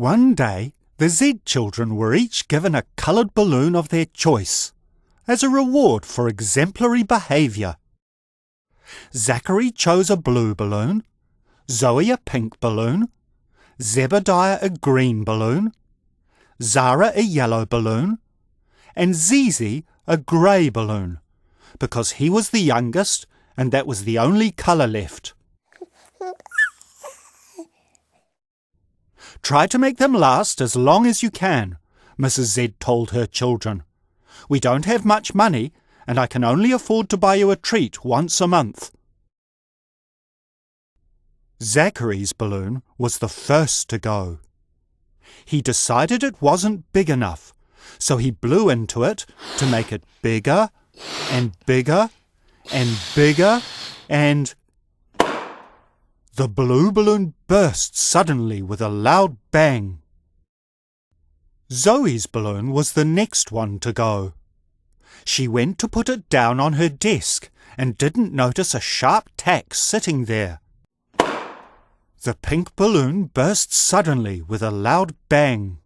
One day, the Z children were each given a coloured balloon of their choice, as a reward for exemplary behaviour. Zachary chose a blue balloon, Zoe a pink balloon, Zebediah a green balloon, Zara a yellow balloon, and Zizi a grey balloon, because he was the youngest and that was the only colour left. Try to make them last as long as you can, Mrs. Z told her children. We don't have much money, and I can only afford to buy you a treat once a month. Zachary's balloon was the first to go. He decided it wasn't big enough, so he blew into it to make it bigger and bigger and bigger, and the blue balloon burst suddenly with a loud bang. Zoe's balloon was the next one to go. She went to put it down on her desk and didn't notice a sharp tack sitting there. The pink balloon burst suddenly with a loud bang.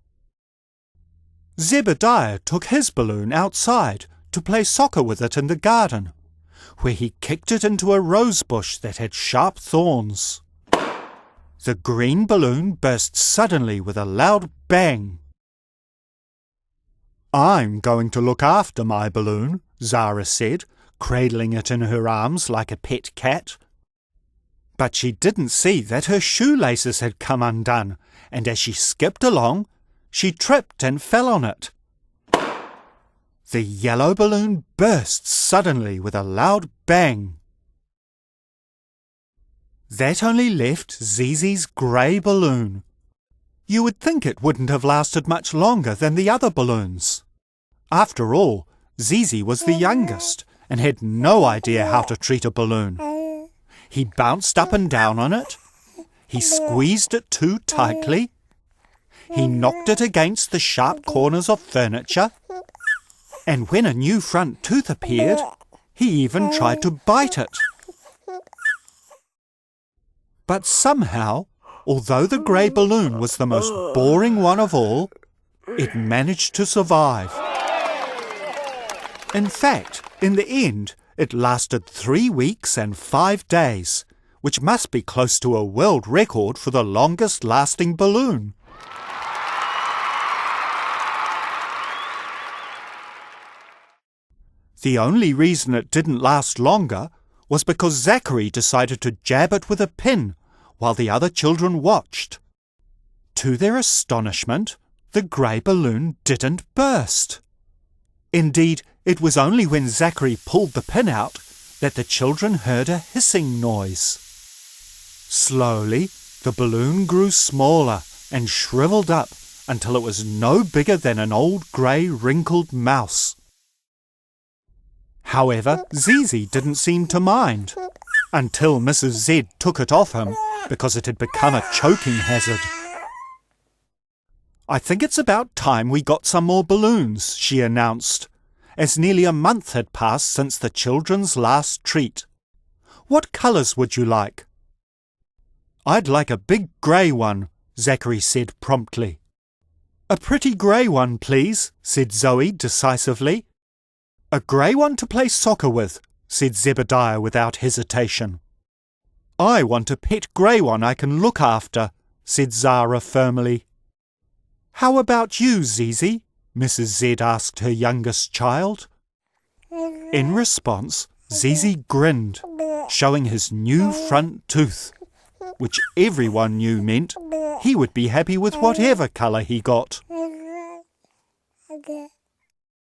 Zebediah took his balloon outside to play soccer with it in the garden, where he kicked it into a rose bush that had sharp thorns. The green balloon burst suddenly with a loud bang. I'm going to look after my balloon, Zara said, cradling it in her arms like a pet cat. But she didn't see that her shoelaces had come undone, and as she skipped along, she tripped and fell on it. The yellow balloon burst suddenly with a loud bang. That only left Zizi's grey balloon. You would think it wouldn't have lasted much longer than the other balloons. After all, Zizi was the youngest and had no idea how to treat a balloon. He bounced up and down on it. He squeezed it too tightly. He knocked it against the sharp corners of furniture. And when a new front tooth appeared, he even tried to bite it. But somehow, although the grey balloon was the most boring one of all, it managed to survive. In fact, in the end, it lasted 3 weeks and 5 days, which must be close to a world record for the longest-lasting balloon. The only reason it didn't last longer was because Zachary decided to jab it with a pin while the other children watched. To their astonishment, the grey balloon didn't burst. Indeed, it was only when Zachary pulled the pin out that the children heard a hissing noise. Slowly, the balloon grew smaller and shriveled up until it was no bigger than an old grey wrinkled mouse. However, Zizi didn't seem to mind, until Mrs. Z took it off him because it had become a choking hazard. I think it's about time we got some more balloons, she announced, as nearly a month had passed since the children's last treat. What colours would you like? I'd like a big grey one, Zachary said promptly. A pretty grey one, please, said Zoe decisively. A grey one to play soccer with, said Zebediah without hesitation. I want a pet grey one I can look after, said Zara firmly. How about you, Zizi? Mrs. Z asked her youngest child. In response, Zizi grinned, showing his new front tooth, which everyone knew meant he would be happy with whatever colour he got.